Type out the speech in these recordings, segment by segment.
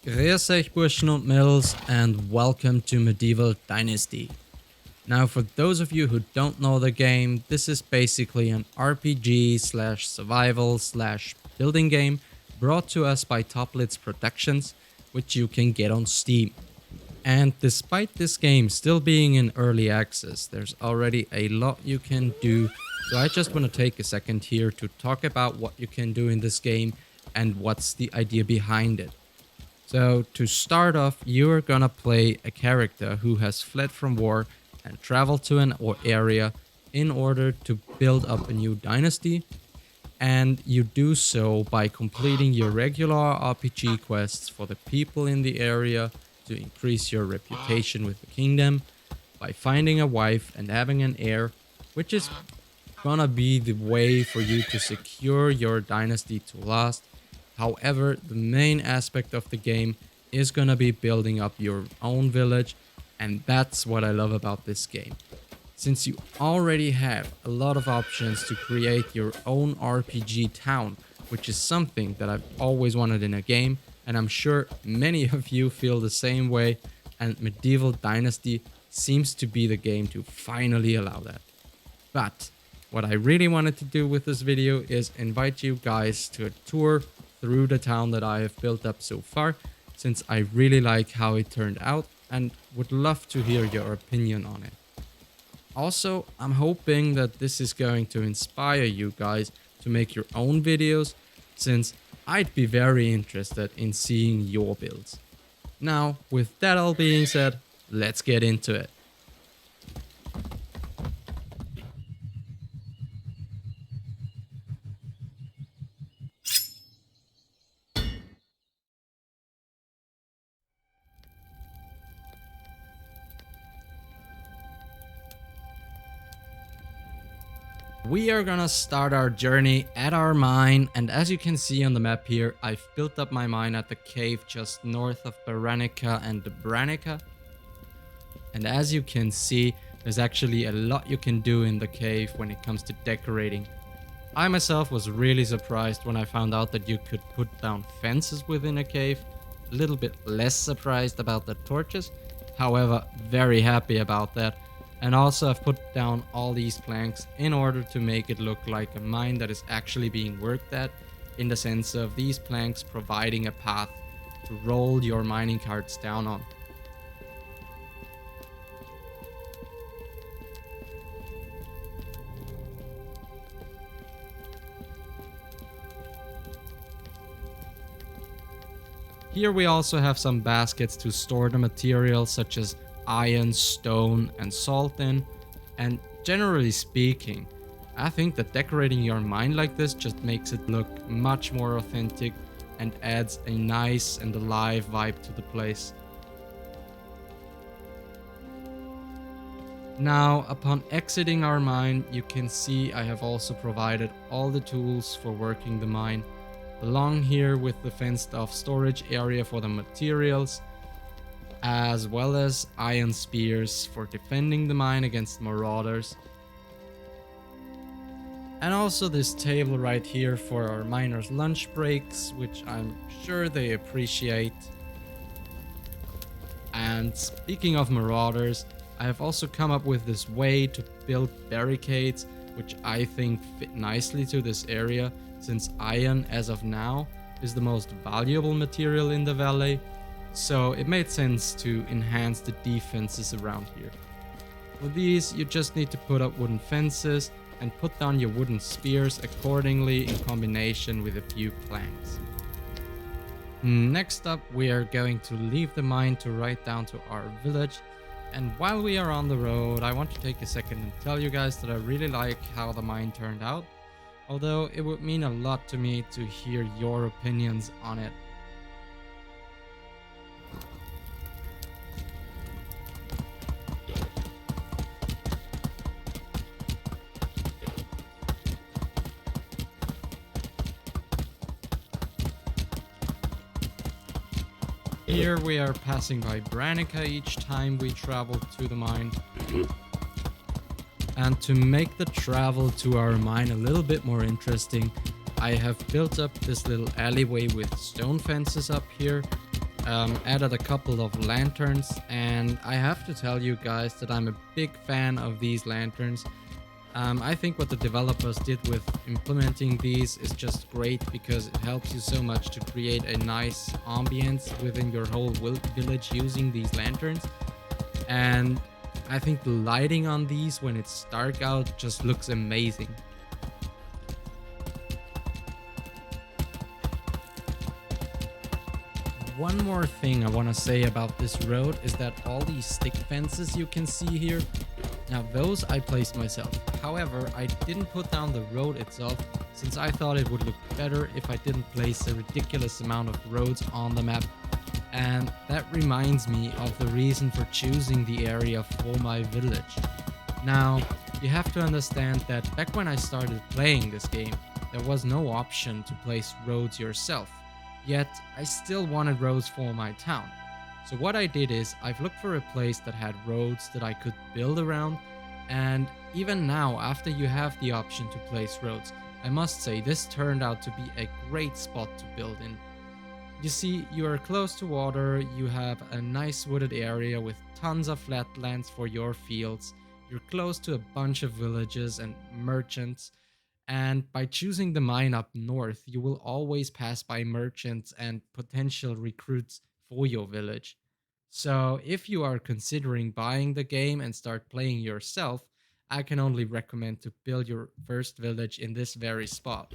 Grüß euch Burschen und Mädels and welcome to Medieval Dynasty. Now for those of you who don't know the game, this is basically an RPG slash survival slash building game brought to us by Toplitz Productions, which you can get on Steam. And despite this game still being in early access, there's already a lot you can do, so I just want to take a second here to talk about what you can do in this game and what's the idea behind it. So to start off, you're gonna play a character who has fled from war and traveled to an area in order to build up a new dynasty, and you do so by completing your regular RPG quests for the people in the area to increase your reputation with the kingdom, by finding a wife and having an heir, which is gonna be the way for you to secure your dynasty to last. However, the main aspect of the game is gonna be building up your own village, and that's what I love about this game. Since you already have a lot of options to create your own RPG town, which is something that I've always wanted in a game, and I'm sure many of you feel the same way, and Medieval Dynasty seems to be the game to finally allow that. But what I really wanted to do with this video is invite you guys to a tour through the town that I have built up so far, since I really like how it turned out and would love to hear your opinion on it. Also, I'm hoping that this is going to inspire you guys to make your own videos, since I'd be very interested in seeing your builds. Now, with that all being said, let's get into it. We are gonna start our journey at our mine, and as you can see on the map here, I've built up my mine at the cave just north of Baranica and Branica. And as you can see, there's actually a lot you can do in the cave when it comes to decorating. I myself was really surprised when I found out that you could put down fences within a cave. A little bit less surprised about the torches, however, very happy about that. And also I've put down all these planks in order to make it look like a mine that is actually being worked at, in the sense of these planks providing a path to roll your mining carts down on. Here we also have some baskets to store the materials such as iron, stone and salt in, and generally speaking, I think that decorating your mine like this just makes it look much more authentic and adds a nice and alive vibe to the place. Now, upon exiting our mine, you can see I have also provided all the tools for working the mine, along here with the fenced off storage area for the materials, as well as iron spears for defending the mine against marauders. And also this table right here for our miners' lunch breaks, which I'm sure they appreciate. And speaking of marauders, I have also come up with this way to build barricades, which I think fit nicely to this area, since iron, as of now, is the most valuable material in the valley. So it made sense to enhance the defenses around here. For these, you just need to put up wooden fences and put down your wooden spears accordingly in combination with a few planks. Next up, we are going to leave the mine to ride down to our village. And while we are on the road, I want to take a second and tell you guys that I really like how the mine turned out, although it would mean a lot to me to hear your opinions on it. Here we are passing by Branica each time we travel to the mine. And to make the travel to our mine a little bit more interesting, I have built up this little alleyway with stone fences up here, added a couple of lanterns, and I have to tell you guys that I'm a big fan of these lanterns. I think what the developers did with implementing these is just great because it helps you so much to create a nice ambience within your whole village using these lanterns. And I think the lighting on these when it's dark out just looks amazing. One more thing I want to say about this road is that all these stick fences you can see here, now those I placed myself. However, I didn't put down the road itself since I thought it would look better if I didn't place a ridiculous amount of roads on the map. And that reminds me of the reason for choosing the area for my village. Now, you have to understand that back when I started playing this game, there was no option to place roads yourself. Yet, I still wanted roads for my town. So what I did is, I've looked for a place that had roads that I could build around, and even now, after you have the option to place roads, I must say this turned out to be a great spot to build in. You see, you are close to water, you have a nice wooded area with tons of flatlands for your fields, you're close to a bunch of villages and merchants, and by choosing the mine up north, you will always pass by merchants and potential recruits for your village. So, if you are considering buying the game and start playing yourself, I can only recommend to build your first village in this very spot.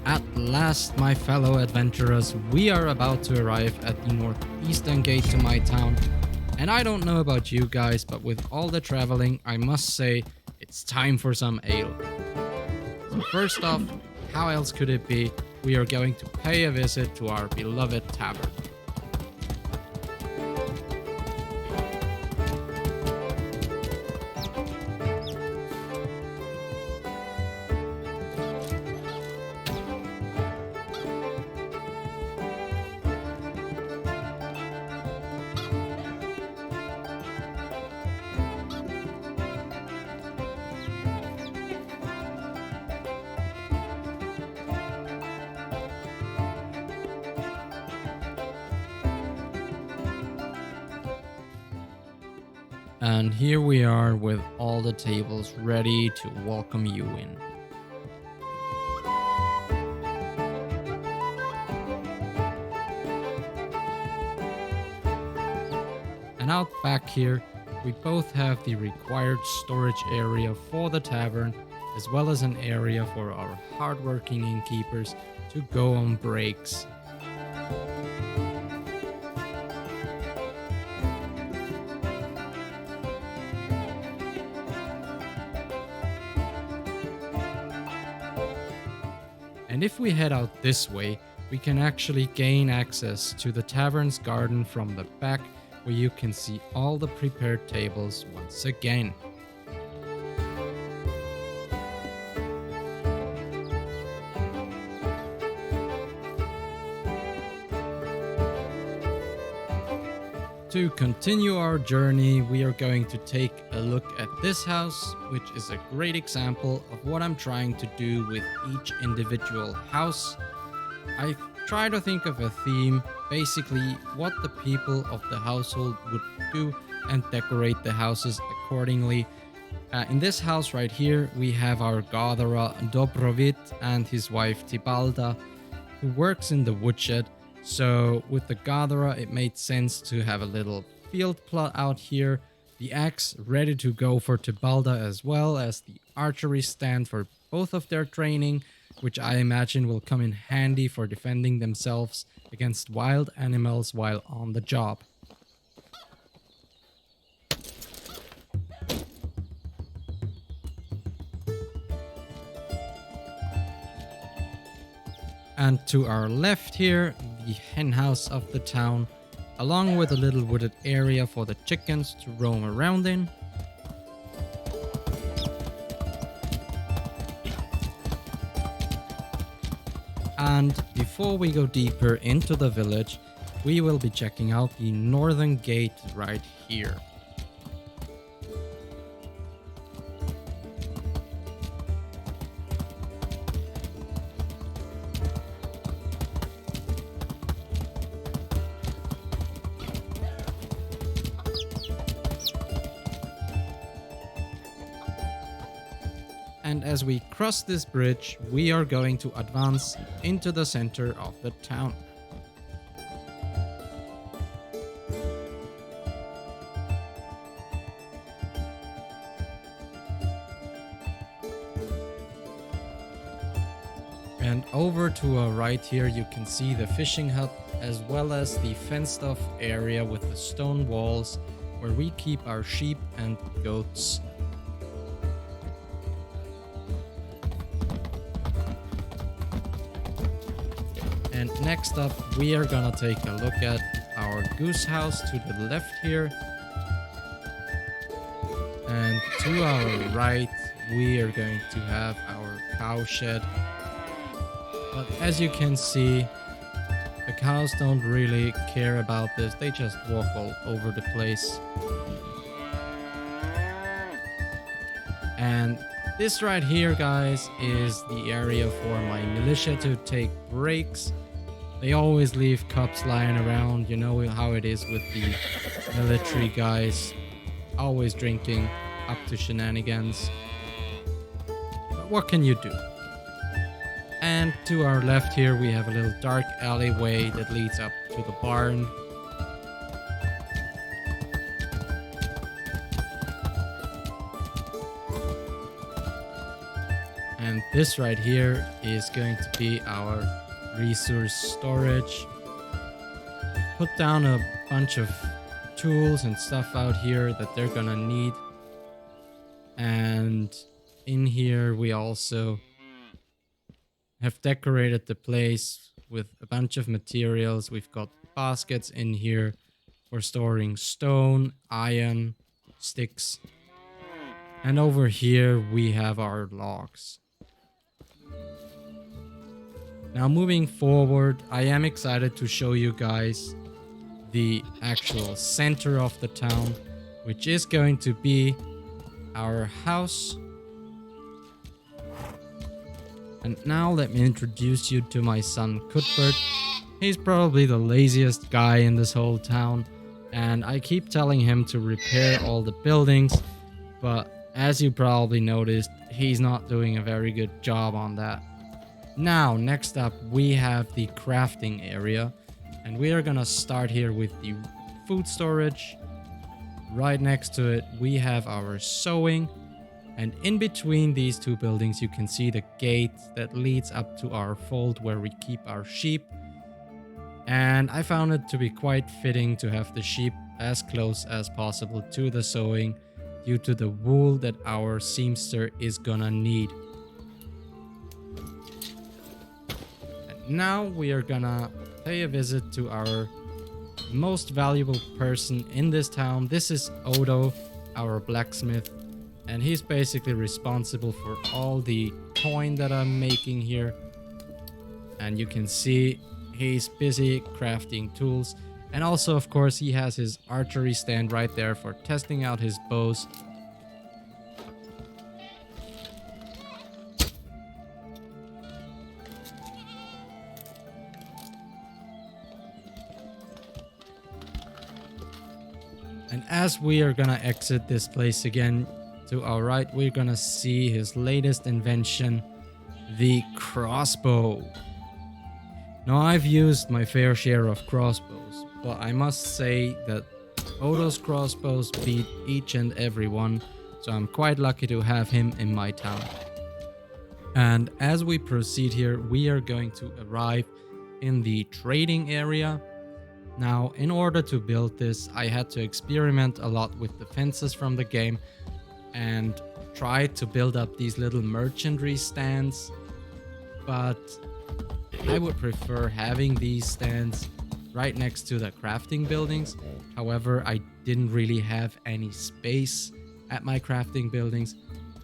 At last, my fellow adventurers, we are about to arrive at the northeastern gate to my town. And I don't know about you guys, but with all the traveling, I must say, it's time for some ale. So first off, how else could it be? We are going to pay a visit to our beloved tavern. And here we are with all the tables ready to welcome you in. And out back here, we both have the required storage area for the tavern, as well as an area for our hardworking innkeepers to go on breaks. And if we head out this way, we can actually gain access to the tavern's garden from the back, where you can see all the prepared tables once again. To continue our journey, we are going to take a look at this house, which is a great example of what I'm trying to do with each individual house. I try to think of a theme, basically what the people of the household would do, and decorate the houses accordingly. In this house right here, we have our gatherer Dobrovit and his wife Tibalda, who works in the woodshed. So with the gatherer, it made sense to have a little field plot out here, the axe ready to go for Tibalda, as well as the archery stand for both of their training, which I imagine will come in handy for defending themselves against wild animals while on the job. And to our left here, the hen house of the town, along with a little wooded area for the chickens to roam around in. And before we go deeper into the village, we will be checking out the northern gate right here. And as we cross this bridge, we are going to advance into the center of the town. And over to our right here, you can see the fishing hut as well as the fenced off area with the stone walls where we keep our sheep and goats. And next up, we are gonna take a look at our goose house to the left here. And to our right, we are going to have our cow shed. But as you can see, the cows don't really care about this. They just walk all over the place. And this right here, guys, is the area for my militia to take breaks. They always leave cups lying around. You know how it is with the military guys. Always drinking up to shenanigans. But what can you do? And to our left here, we have a little dark alleyway that leads up to the barn. And this right here is going to be our resource storage. Put down a bunch of tools and stuff out here that they're gonna need. And in here we also have decorated the place with a bunch of materials. We've got baskets in here for storing stone, iron, sticks. And over here we have our logs. Now moving forward, I am excited to show you guys the actual center of the town, which is going to be our house. And now let me introduce you to my son Cuthbert. He's probably the laziest guy in this whole town, and I keep telling him to repair all the buildings, but as you probably noticed, he's not doing a very good job on that. Now, next up, we have the crafting area, and we are gonna start here with the food storage. Right next to it, we have our sewing, and in between these two buildings, you can see the gate that leads up to our fold where we keep our sheep. And I found it to be quite fitting to have the sheep as close as possible to the sewing due to the wool that our seamster is gonna need. Now we are gonna pay a visit to our most valuable person in this town. This is Odo, our blacksmith, and he's basically responsible for all the coin that I'm making here. And you can see he's busy crafting tools, and also of course he has his archery stand right there for testing out his bows. And as we are gonna exit this place again, to our right, we're gonna see his latest invention, the crossbow. Now, I've used my fair share of crossbows, but I must say that Odo's crossbows beat each and every one, so I'm quite lucky to have him in my town. And as we proceed here, we are going to arrive in the trading area. Now, in order to build this, I had to experiment a lot with the fences from the game and try to build up these little merchantry stands, but I would prefer having these stands right next to the crafting buildings. However, I didn't really have any space at my crafting buildings,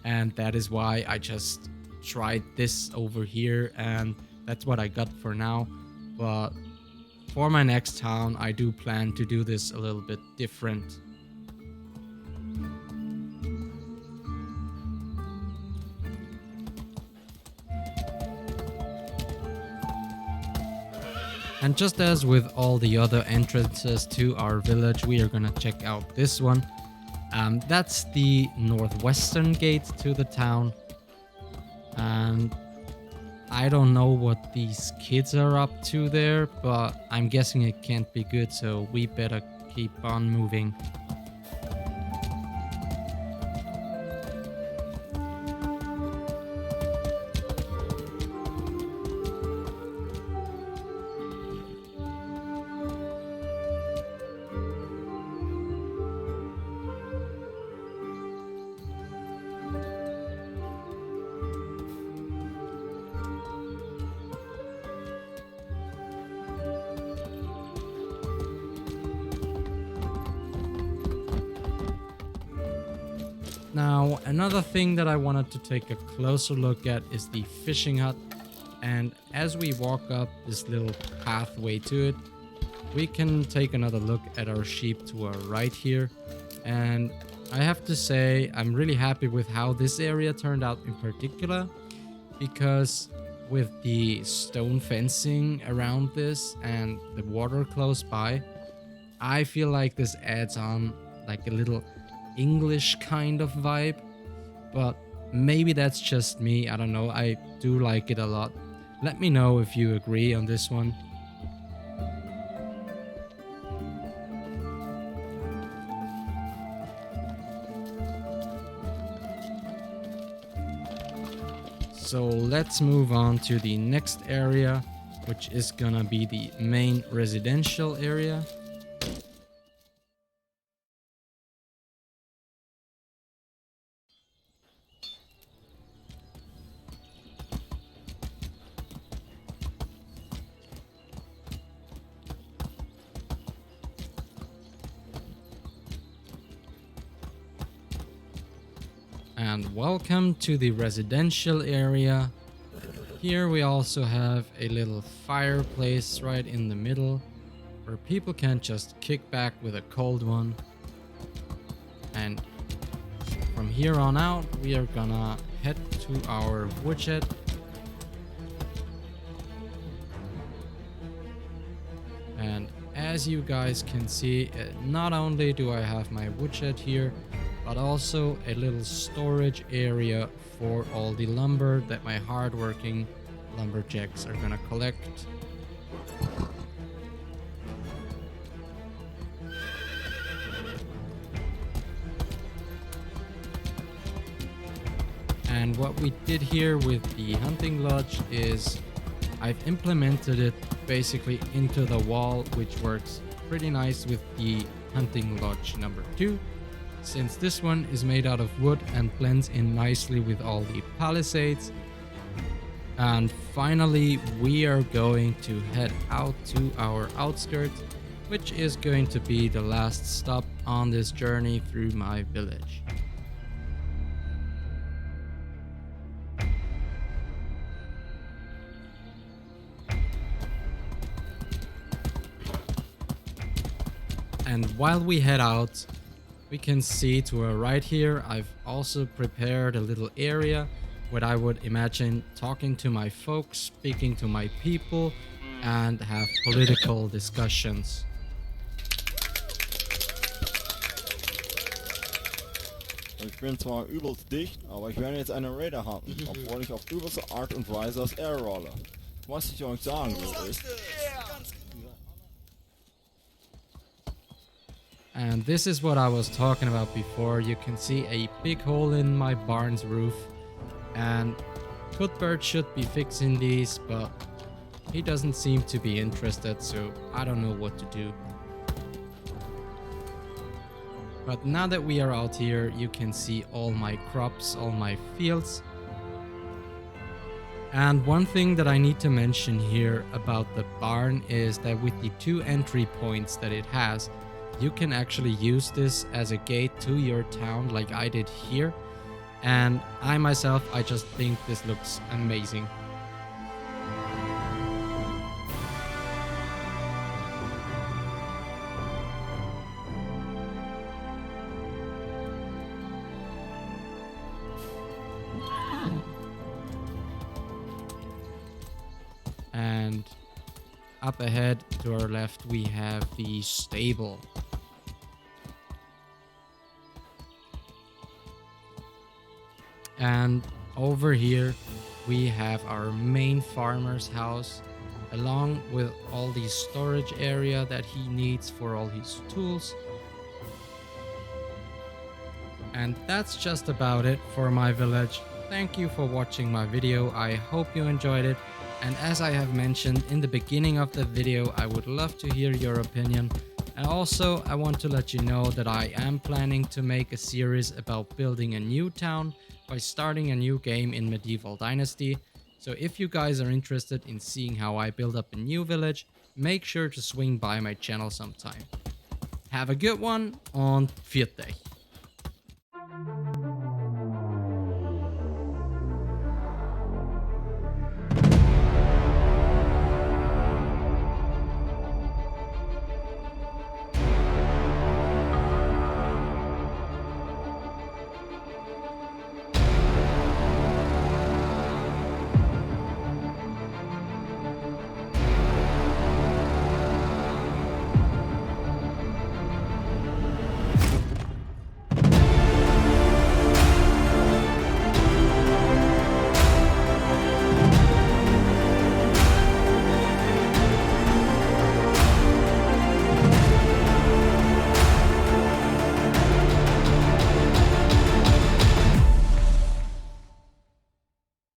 and that is why I just tried this over here, and That's what I got for now. But for my next town, I do plan to do this a little bit different. And just as with all the other entrances to our village, we are gonna check out this one. That's the northwestern gate to the town. And I don't know what these kids are up to there, but I'm guessing it can't be good, so we better keep on moving. Now, another thing that I wanted to take a closer look at is the fishing hut. And as we walk up this little pathway to it, we can take another look at our sheep to our right here. And I have to say, I'm really happy with how this area turned out in particular, because with the stone fencing around this and the water close by, I feel like this adds on like a little English kind of vibe. But maybe that's just me, I don't know, I do like it a lot. Let me know if you agree on this one. So let's move on to the next area, which is gonna be the main residential area. And welcome to the residential area. Here we also have a little fireplace right in the middle, where people can just kick back with a cold one. And from here on out, we are gonna head to our woodshed. And as you guys can see, not only do I have my woodshed here, but also a little storage area for all the lumber that my hardworking lumberjacks are gonna collect. And what we did here with the hunting lodge is I've implemented it basically into the wall, which works pretty nice with the hunting lodge number 2. Since this one is made out of wood and blends in nicely with all the palisades. And finally, we are going to head out to our outskirts, which is going to be the last stop on this journey through my village. And while we head out, we can see to our right here, I've also prepared a little area where I would imagine talking to my folks, speaking to my people, and have political discussions. Ich bin zwar übelst dicht, aber ich werde jetzt eine Rede haben, obwohl ich auf übelste Art und Weise das R rolle. Was ich euch sagen will ist... And this is what I was talking about before. You can see a big hole in my barn's roof. And Cuthbert should be fixing these, but he doesn't seem to be interested, so I don't know what to do. But now that we are out here, you can see all my crops, all my fields. And one thing that I need to mention here about the barn is that with the 2 entry points that it has, you can actually use this as a gate to your town like I did here. And I myself, I just think this looks amazing. up ahead to our left, we have the stable. And over here, we have our main farmer's house, along with all the storage area that he needs for all his tools. And that's just about it for my village. Thank you for watching my video. I hope you enjoyed it. And as I have mentioned in the beginning of the video, I would love to hear your opinion. And also, I want to let you know that I am planning to make a series about building a new town by starting a new game in Medieval Dynasty. So if you guys are interested in seeing how I build up a new village, make sure to swing by my channel sometime. Have a good one, und viert euch!